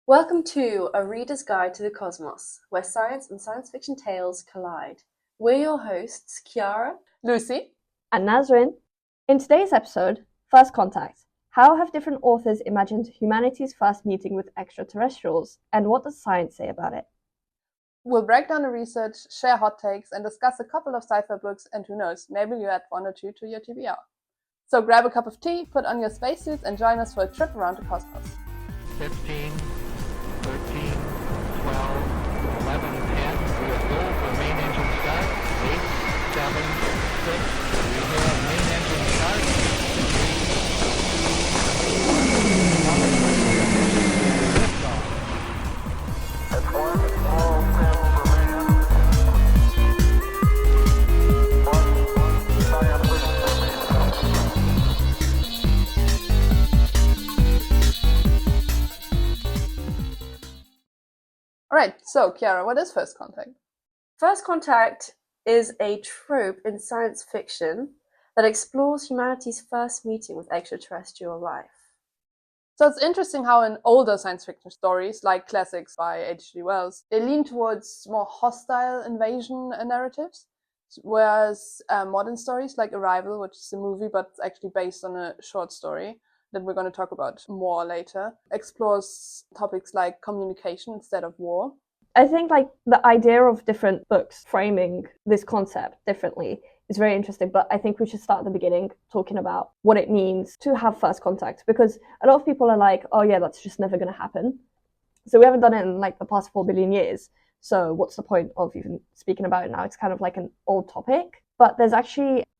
Welcome to A Reader's Guide to the Cosmos, where science and science fiction tales collide. We're your hosts, Chiara, Luci, and Nasrin. In today's episode, First Contact. How have different authors imagined humanity's first meeting with extraterrestrials, and what does science say about it? We'll break down the research, share hot takes, and discuss a couple of sci-fi books, and who knows, maybe you add one or two to your TBR. So grab a cup of tea, put on your spacesuits, and join us for a trip around the cosmos. 15, 13, 12, 11, 10. We have go for main engine start. 8, 7, 6. We have main engine start. That's one small step for man. One giant leap for mankind. Alright, so Chiara, what is First Contact? First Contact is a trope in science fiction that explores humanity's first meeting with extraterrestrial life. So it's interesting how in older science fiction stories, like classics by H.G. Wells, they lean towards more hostile invasion narratives, whereas modern stories like Arrival, which is a movie but it's actually based on a short story that we're going to talk about more later, explores topics like communication instead of war. I think the idea of different books framing this concept differently is very interesting, but I think we should start at the beginning talking about what it means to have first contact, because a lot of people are like, oh yeah, that's just never going to happen. So we haven't done it in the past 4 billion years. So what's the point of even speaking about it now? It's kind of like an old topic. But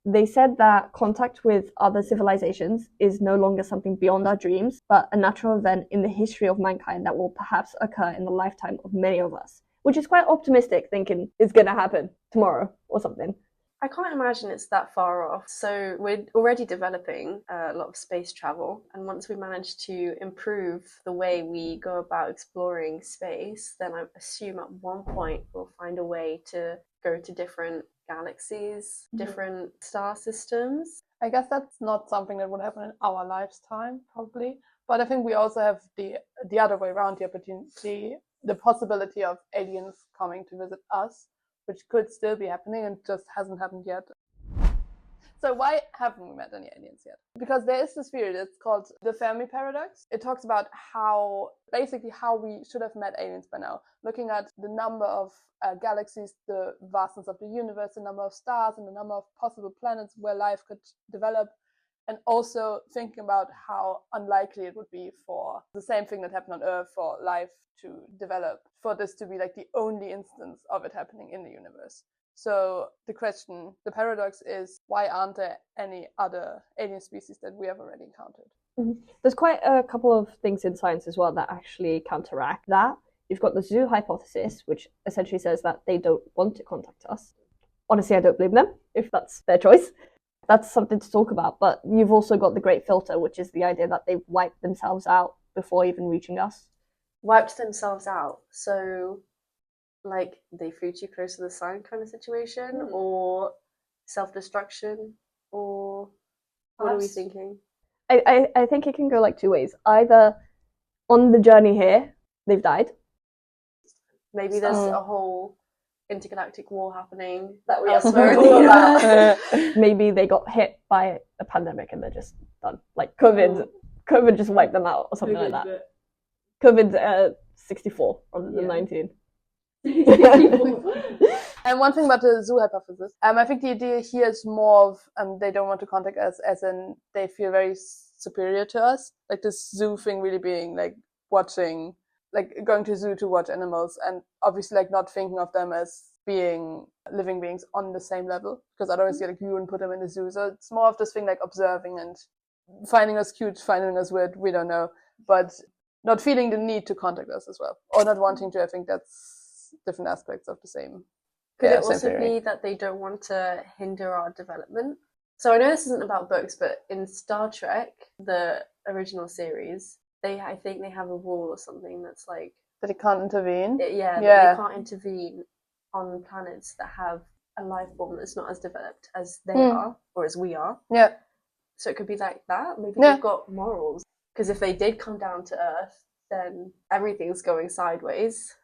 they said that contact with other civilizations is no longer something beyond our dreams, but a natural event in the history of mankind that will perhaps occur in the lifetime of many of us, which is quite optimistic, thinking it's going to happen tomorrow or something. I can't imagine it's that far off. So we're already developing a lot of space travel, and once we manage to improve the way we go about exploring space, then I assume at one point we'll find a way to go to different galaxies, different star systems. I guess that's not something that would happen in our lifetime, probably. But I think we also have the other way around, the opportunity, the possibility of aliens coming to visit us, which could still be happening and just hasn't happened yet. So why haven't we met any aliens yet? Because there is this theory that's called the Fermi paradox. It talks about how we should have met aliens by now. Looking at the number of galaxies, the vastness of the universe, the number of stars, and the number of possible planets where life could develop. And also thinking about how unlikely it would be for the same thing that happened on Earth for life to develop, for this to be the only instance of it happening in the universe. So the paradox is, why aren't there any other alien species that we have already encountered? Mm-hmm. There's quite a couple of things in science as well that actually counteract that. You've got the zoo hypothesis, which essentially says that they don't want to contact us. Honestly, I don't blame them, if that's their choice. That's something to talk about. But you've also got the great filter, which is the idea that they've wiped themselves out before even reaching us. Wiped themselves out? So they flew too close to the sun kind of situation, or self-destruction, or what are we thinking? I think it can go two ways. Either on the journey here, they've died. Maybe there's a whole intergalactic war happening that we are swearing about. Maybe they got hit by a pandemic and they're just done. COVID just wiped them out or something like that. COVID 64 rather than 19. And one thing about the zoo hypothesis, I think the idea here is more of they don't want to contact us, as in they feel very superior to us. This zoo thing really being watching, going to a zoo to watch animals, and obviously not thinking of them as being living beings on the same level, because otherwise you wouldn't put them in the zoo. So it's more of this thing observing and finding us cute, finding us weird, we don't know, but not feeling the need to contact us as well, or not wanting to. I think that's different aspects of the same. Could it also be that they don't want to hinder our development? So I know this isn't about books, but in Star Trek, the original series, I think they have a rule or something that's that it can't intervene. They can't intervene on planets that have a life form that's not as developed as they are, or as we are. Yeah. So it could be like that. Maybe they've got morals. Because if they did come down to Earth, then everything's going sideways.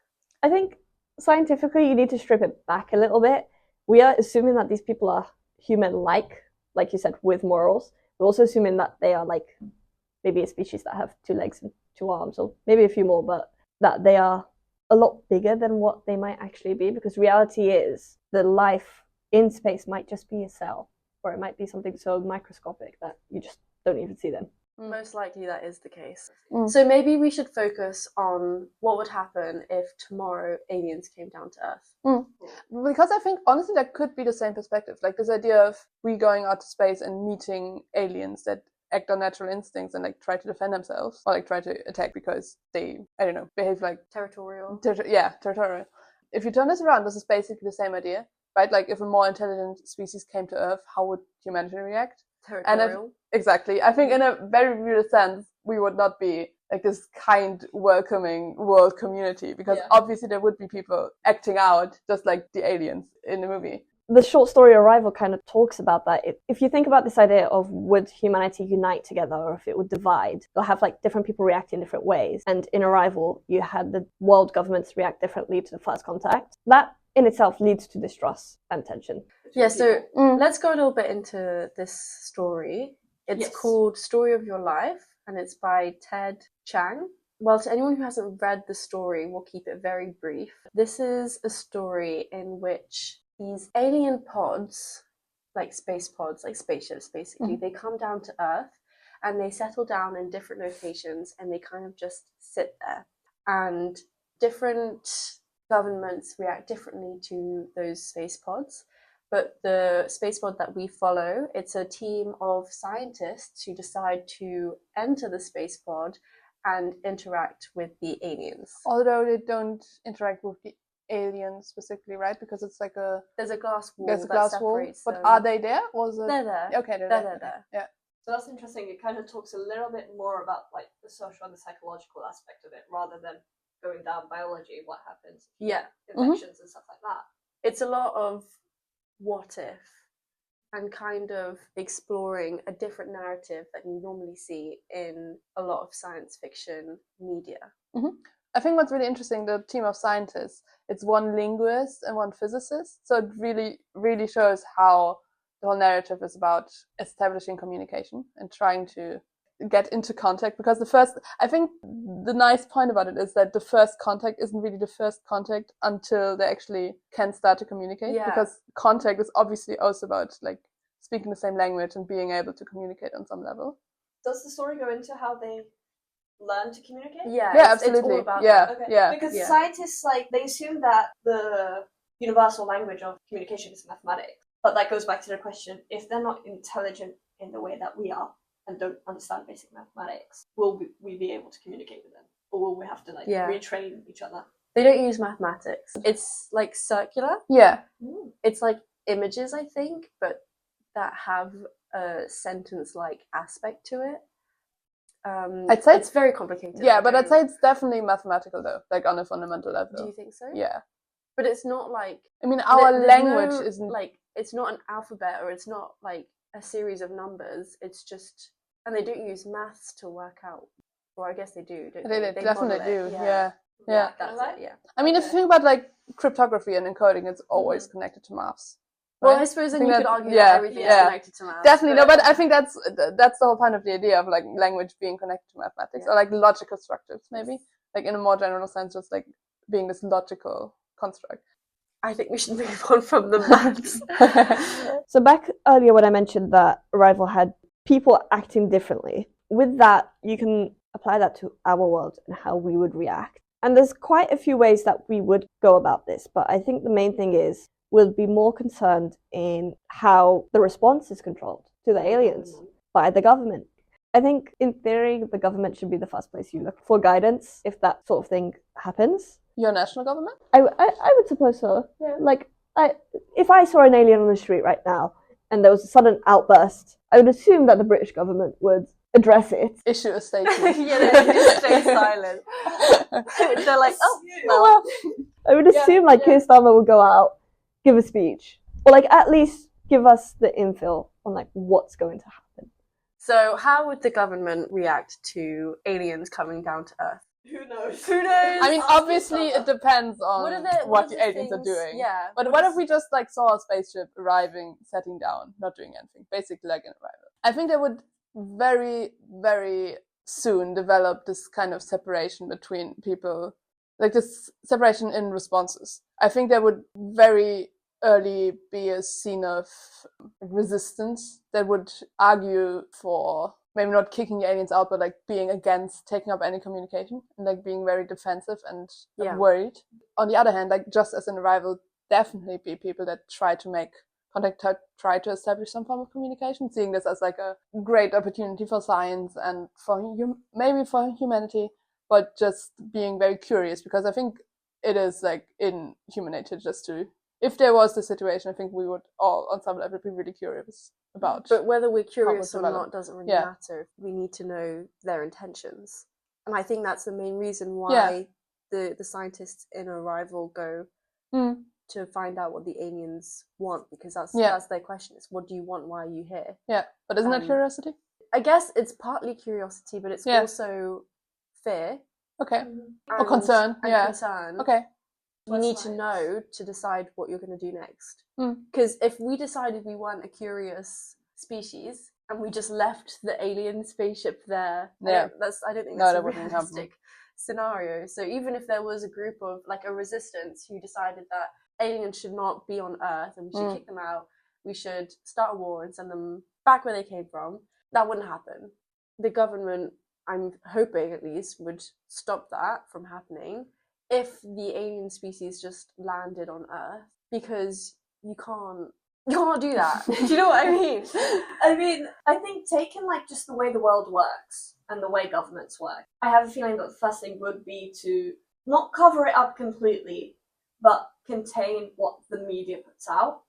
I think scientifically you need to strip it back a little bit. We are assuming that these people are human-like you said, with morals. We're also assuming that they are like maybe a species that have 2 legs and 2 arms, or maybe a few more, but that they are a lot bigger than what they might actually be, because reality is the life in space might just be a cell, or it might be something so microscopic that you just don't even see them. Most likely that is the case. So maybe we should focus on what would happen if tomorrow aliens came down to Earth. Because I think, honestly, that could be the same perspective. Like this idea of we going out to space and meeting aliens that act on natural instincts and like try to defend themselves, or like try to attack because they, I don't know, behave like Territorial. Territorial. If you turn this around, this is basically the same idea, right? Like if a more intelligent species came to Earth, how would humanity react? Territorial. Exactly. I think in a very real sense, we would not be like this kind, welcoming world community, because obviously there would be people acting out just like the aliens in the movie. The short story Arrival kind of talks about that. If you think about this idea of would humanity unite together or if it would divide, you'll have like different people react in different ways. And in Arrival, you had the world governments react differently to the first contact. That in itself leads to distrust and tension. Yeah, so let's go a little bit into this story. It's called Story of Your Life, and it's by Ted Chiang. Well, to anyone who hasn't read the story, we'll keep it very brief. This is a story in which these alien pods, like space pods, like spaceships basically, they come down to Earth and they settle down in different locations and they kind of just sit there. And different governments react differently to those space pods. But the space pod that we follow, it's a team of scientists who decide to enter the space pod and interact with the aliens. Although they don't interact with the aliens specifically, right? Because it's like there's a glass wall. There's a glass wall. But them. are they there? Or is it... They're there. Okay, they're there. Yeah. So that's interesting. It kind of talks a little bit more about like the social and the psychological aspect of it, rather than going down biology, what happens, infections and stuff like that. It's a lot of what if, and kind of exploring a different narrative that you normally see in a lot of science fiction media. I think what's really interesting, the team of scientists, it's one linguist and one physicist, so it really, really shows how the whole narrative is about establishing communication and trying to get into contact, because I think the nice point about it is that the first contact isn't really the first contact until they actually can start to communicate, because contact is obviously also about like speaking the same language and being able to communicate on some level. Does the story go into how they learn to communicate? Yeah, absolutely. It's all about that. Okay. Because scientists, like, they assume that the universal language of communication is mathematics, but that goes back to the question, if they're not intelligent in the way that we are and don't understand basic mathematics, will we be able to communicate with them, or will we have to retrain each other? They don't use mathematics. It's like circular. It's like images, I think, but that have a sentence-like aspect to it. I'd say it's very complicated. But I'd say it's definitely mathematical though, like on a fundamental level. Do you think so? Yeah. But it's not like, I mean, our language isn't like, it's not an alphabet, or it's not like a series of numbers. It's just, and they don't use maths to work out. Well, I guess they do. Don't they? They definitely do. Yeah. That's it. Yeah. I mean, if you think about like cryptography and encoding, it's always connected to maths. Well, I suppose then you could argue that everything is connected to maths. Definitely, no, but I think that's the whole point of the idea of like language being connected to mathematics, or like logical structures, maybe, like in a more general sense, just like being this logical construct. I think we should move on from the maths. So back earlier when I mentioned that Arrival had people acting differently, with that you can apply that to our world and how we would react. And there's quite a few ways that we would go about this, but I think the main thing is we'll be more concerned in how the response is controlled to the aliens by the government. I think in theory the government should be the first place you look for guidance if that sort of thing happens. Your national government? I would suppose so. Yeah. Like, if I saw an alien on the street right now and there was a sudden outburst, I would assume that the British government would address it. Issue a statement. They just stay silent. They're like, I would assume Keir Starmer would go out, give a speech, or like at least give us the infill on like what's going to happen. So how would the government react to aliens coming down to Earth? Who knows? I mean, obviously it depends on what the aliens are doing. Yeah. But what if we just like saw a spaceship arriving, setting down, not doing anything, basically like an arrival? I think they would very, very soon develop this kind of separation between people, like this separation in responses. I think there would very early be a scene of resistance that would argue for maybe not kicking the aliens out, but like being against taking up any communication and like being very defensive and worried. On the other hand, like just as an arrival, definitely be people that try to make contact, try to establish some form of communication, seeing this as like a great opportunity for science and for maybe for humanity, but just being very curious, because I think it is like in human nature just to, if there was the situation, I think we would all on some level be really curious about. But whether we're curious or not doesn't really matter. We need to know their intentions. And I think that's the main reason why the scientists in Arrival go to find out what the aliens want, because that's their question. Is what do you want? Why are you here? Yeah, but isn't that curiosity? I guess it's partly curiosity, but it's also fear. Okay. Or concern. Concern. Okay. You need to know to decide what you're going to do next. Because if we decided we weren't a curious species and we just left the alien spaceship there, I don't think that's a realistic scenario. So even if there was a group of like a resistance who decided that aliens should not be on Earth and we should kick them out, we should start a war and send them back where they came from, that wouldn't happen. The government, I'm hoping at least, would stop that from happening if the alien species just landed on Earth, because you can't do that. Do you know what I mean? I think taking like just the way the world works and the way governments work, I have a feeling that the first thing would be to not cover it up completely, but contain what the media puts out.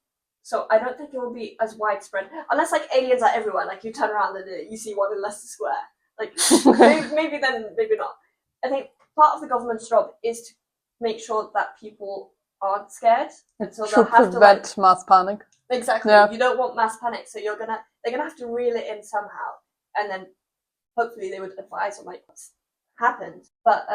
So I don't think it will be as widespread, unless like aliens are everywhere, like you turn around and you see one in Leicester Square. Like maybe then, maybe not. I think part of the government's job is to make sure that people aren't scared, and so they'll have to prevent mass panic. Exactly. Yeah. You don't want mass panic, so they're gonna have to reel it in somehow, and then hopefully they would advise on like what's happened. But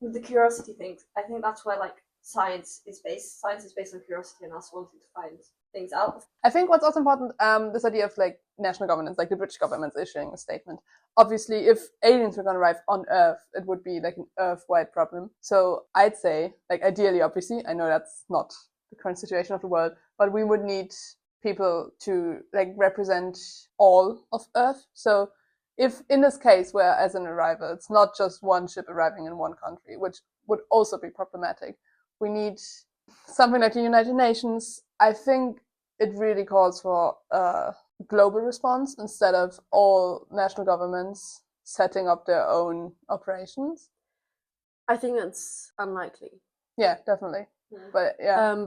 with the curiosity things, I think that's where like science is based. Science is based on curiosity and us wanting to find things out. I think what's also important, this idea of like national governments, like the British government's issuing a statement. Obviously, if aliens were going to arrive on Earth, it would be like an Earth-wide problem. So I'd say, like ideally, obviously, I know that's not the current situation of the world, but we would need people to like represent all of Earth. So if in this case, where as an arrival, it's not just one ship arriving in one country, which would also be problematic, we need something like the United Nations. I think it really calls for a global response instead of all national governments setting up their own operations. I think that's unlikely. Yeah, definitely. But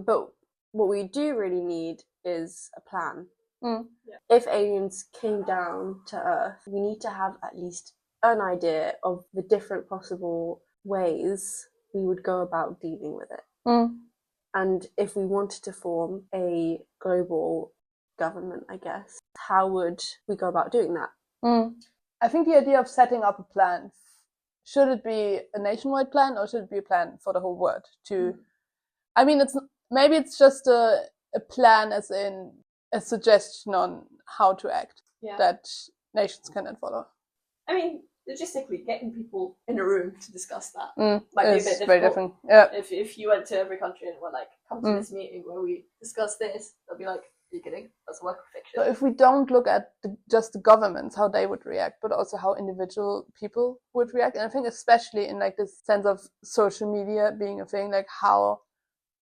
but what we do really need is a plan. If aliens came down to Earth, we need to have at least an idea of the different possible ways we would go about dealing with it. And if we wanted to form a global government, I guess, how would we go about doing that? I think the idea of setting up a plan, should it be a nationwide plan or should it be a plan for the whole world? I mean, it's just a plan as in a suggestion on how to act that nations can then follow. I mean, logistically, getting people in a room to discuss that might be a bit difficult. Very different. Yeah. If you went to every country and were like, come to this meeting where we discuss this, they'll be like, are you kidding? That's a work of fiction. So if we don't look at just the governments, how they would react, but also how individual people would react, and I think especially in like this sense of social media being a thing, like how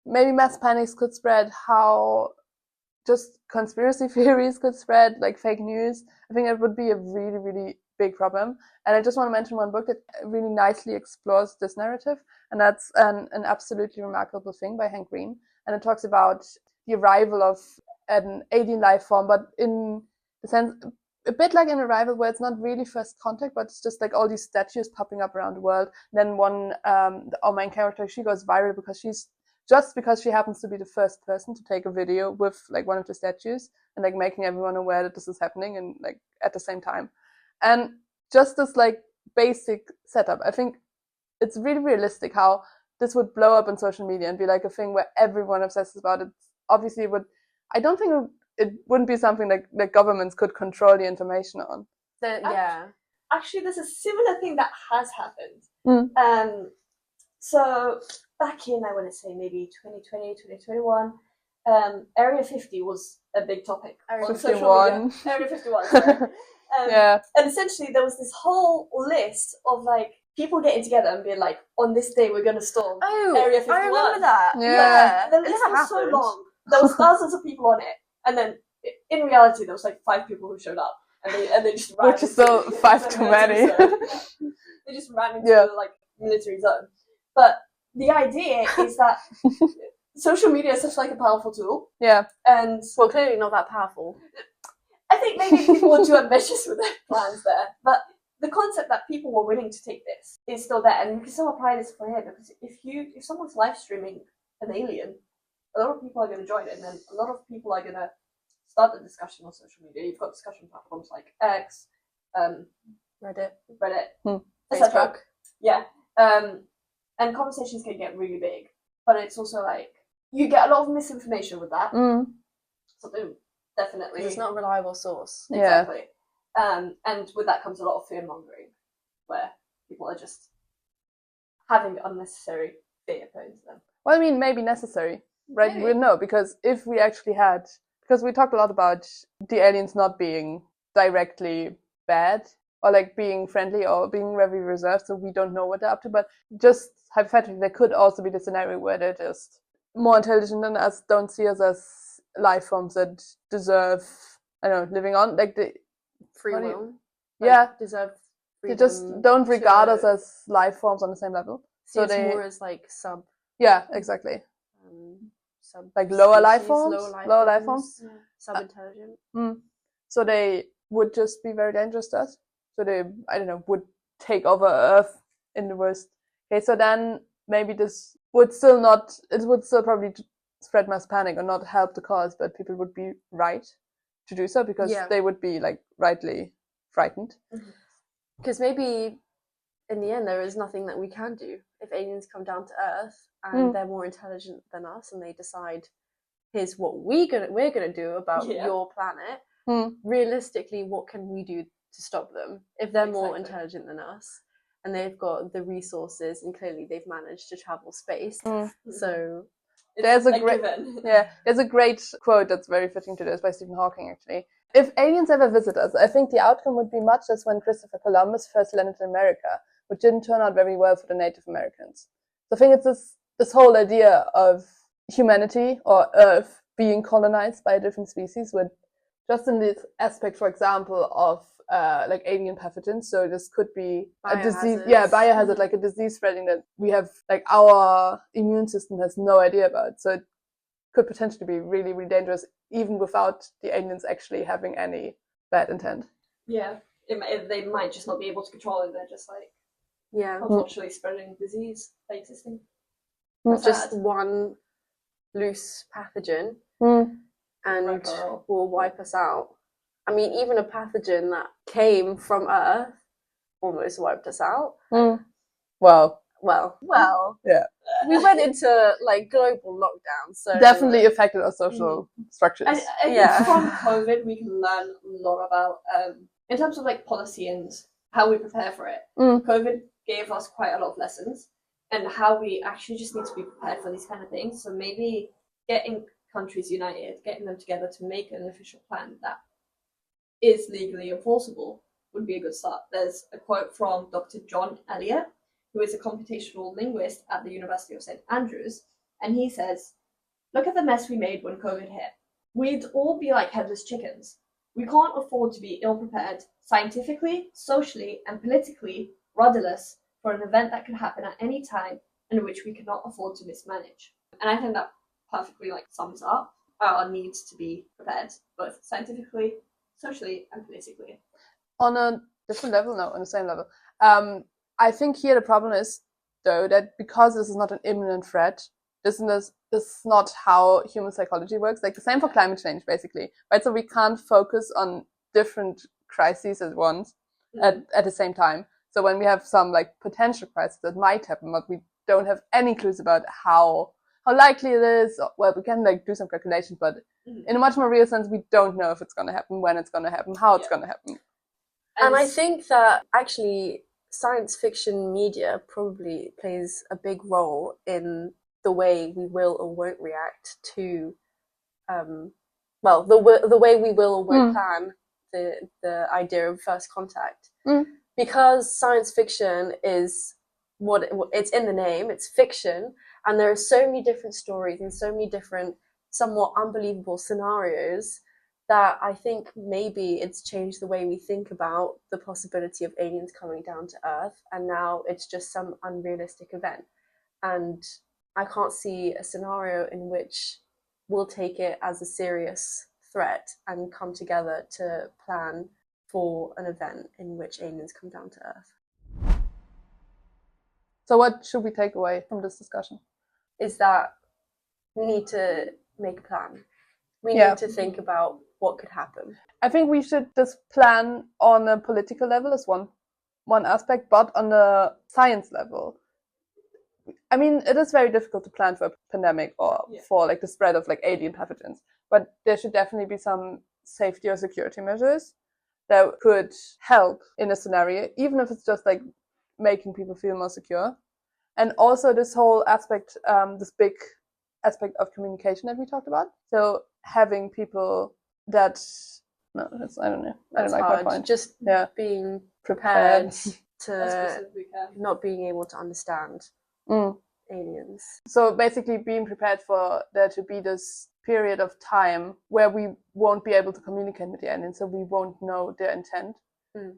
maybe mass panics could spread, how just conspiracy theories could spread, like fake news. I think that would be a really, really big problem. And I just want to mention one book that really nicely explores this narrative, and that's an absolutely remarkable thing by Hank Green. And it talks about the arrival of an alien life form, but in the sense, a bit like an arrival where it's not really first contact, but it's just like all these statues popping up around the world. And then our main character, she goes viral because she happens to be the first person to take a video with like one of the statues and like making everyone aware that this is happening and like at the same time. And just this like basic setup, I think it's really realistic how this would blow up on social media and be like a thing where everyone obsesses about it. Obviously, it would. I don't think it wouldn't be something that governments could control the information on. Yeah. Actually, there's a similar thing that has happened. So back in, I want to say maybe 2020, 2021, Area 50 was a big topic on social media. Area 51, sorry. And essentially there was this whole list of like people getting together and being like, on this day we're going to storm Area 51. I remember that. Yeah. The list was so long. There was thousands of people on it. And then in reality there was like 5 people who showed up. And they just ran. Which is still 5 too many. They just ran into the like military zone. But the idea is that social media is such like a powerful tool. Yeah. And well, clearly not that powerful. I think maybe people were too ambitious with their plans there. But the concept that people were willing to take this is still there, and you can still apply this for here, because if someone's live streaming an alien, a lot of people are going to join it, and then a lot of people are going to start the discussion on social media. You've got discussion platforms like X, Reddit, etc. Yeah. And conversations can get really big, but it's also like you get a lot of misinformation with that. So definitely, it's not a reliable source. Exactly. And with that comes a lot of fear mongering, where people are just having unnecessary fear put into them. Well, I mean, maybe necessary, right? Maybe. We know, because if we actually had, because we talked a lot about the aliens not being directly bad, or like being friendly or being very reserved, so we don't know what they're up to. But just hypothetically, there could also be the scenario where they're just more intelligent than us, don't see us as life forms that deserve, I don't know, living on, like the free will. Deserve. They just don't regard us as life forms on the same level. So it's more as like sub. Yeah, exactly. Like lower life forms. Sub-intelligent. So they would just be very dangerous to us. So they, I don't know, would take over Earth in the worst case. So then maybe this would still probably spread mass panic or not help the cause, but people would be right to do so, because they would be like rightly frightened. Because maybe in the end there is nothing that we can do. If aliens come down to Earth and they're more intelligent than us and they decide, here's what we're gonna do about your planet, realistically, what can we do to stop them if they're more intelligent than us and they've got the resources and clearly they've managed to travel space? So there's a great quote that's very fitting to this by Stephen Hawking, actually. If aliens ever visit us, I think the outcome would be much as when Christopher Columbus first landed in America, which didn't turn out very well for the Native Americans. So I think it's this whole idea of humanity or Earth being colonized by a different species, with just in this aspect, for example, of like alien pathogens. So this could be a disease, biohazard, like a disease spreading that we have, like our immune system has no idea about. So it could potentially be really, really dangerous, even without the aliens actually having any bad intent. Yeah, they might just not be able to control it. They're just like, unfortunately, spreading disease by existing. Just one loose pathogen and will wipe us out. I mean, even a pathogen that came from Earth almost wiped us out. Well. Yeah. We went into like global lockdown, so definitely affected our social structures. I think from COVID we can learn a lot about, in terms of like policy and how we prepare for it. COVID gave us quite a lot of lessons, and how we actually just need to be prepared for these kind of things. So maybe getting countries united, getting them together to make an official plan that is legally enforceable would be a good start. There's a quote from Dr. John Elliott, who is a computational linguist at the University of St. Andrews, and he says, "Look at the mess we made when COVID hit. We'd all be like headless chickens. We can't afford to be ill-prepared, scientifically, socially, and politically rudderless for an event that could happen at any time and which we cannot afford to mismanage." And I think that perfectly like sums up our needs to be prepared, both scientifically, socially, and politically. On a different level, no, on the same level. I think here the problem is, though, that because this is not an imminent threat, this is not how human psychology works. Like the same for climate change, basically, right? So we can't focus on different crises at once, at the same time. So when we have some like potential crisis that might happen, but we don't have any clues about how likely it is, well, we can like do some calculations, but in a much more real sense, we don't know if it's going to happen, when it's going to happen, how it's going to happen. And I think that actually science fiction media probably plays a big role in the way we will or won't react to, the way we will or won't plan the idea of first contact. Because science fiction is it's in the name, it's fiction, and there are so many different stories and so many different somewhat unbelievable scenarios that I think maybe it's changed the way we think about the possibility of aliens coming down to Earth, and now it's just some unrealistic event. And I can't see a scenario in which we'll take it as a serious threat and come together to plan for an event in which aliens come down to Earth. So what should we take away from this discussion? Is that we need to make a plan. We need to think about what could happen. I think we should just plan on a political level as one aspect, but on a science level. I mean, it is very difficult to plan for a pandemic or for like the spread of like alien pathogens, but there should definitely be some safety or security measures that could help in a scenario, even if it's just like making people feel more secure. And also this whole aspect, this big aspect of communication that we talked about. So having people that, I don't know my point. Just being prepared to not being able to understand aliens. So basically being prepared for there to be this period of time where we won't be able to communicate with the aliens, so we won't know their intent.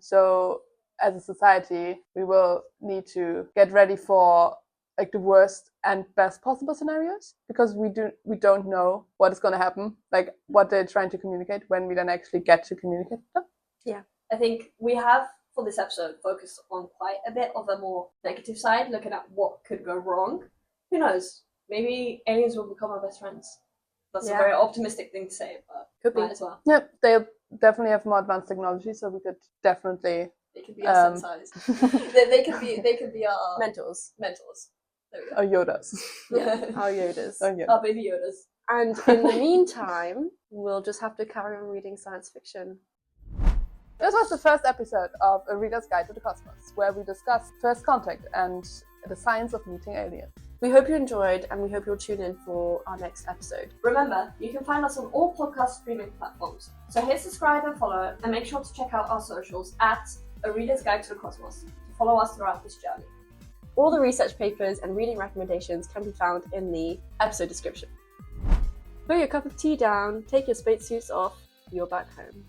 So as a society, we will need to get ready for like the worst and best possible scenarios, because we don't know what is going to happen, like what they're trying to communicate when we then actually get to communicate with them. Yeah, I think we have for this episode focused on quite a bit of a more negative side, looking at what could go wrong. Who knows? Maybe aliens will become our best friends. That's a very optimistic thing to say, but could be as well. Yeah, they'll definitely have more advanced technology, so we could definitely. They could be our sensei's. they could be our mentors. There we go. Our Yodas. Our Yodas. Our baby Yodas. And in the meantime, we'll just have to carry on reading science fiction. This was the first episode of A Reader's Guide to the Cosmos, where we discussed first contact and the science of meeting aliens. We hope you enjoyed, and we hope you'll tune in for our next episode. Remember, you can find us on all podcast streaming platforms. So hit subscribe and follow, and make sure to check out our socials at A Reader's Guide to the Cosmos to follow us throughout this journey. All the research papers and reading recommendations can be found in the episode description. Put your cup of tea down, take your spacesuits off, you're back home.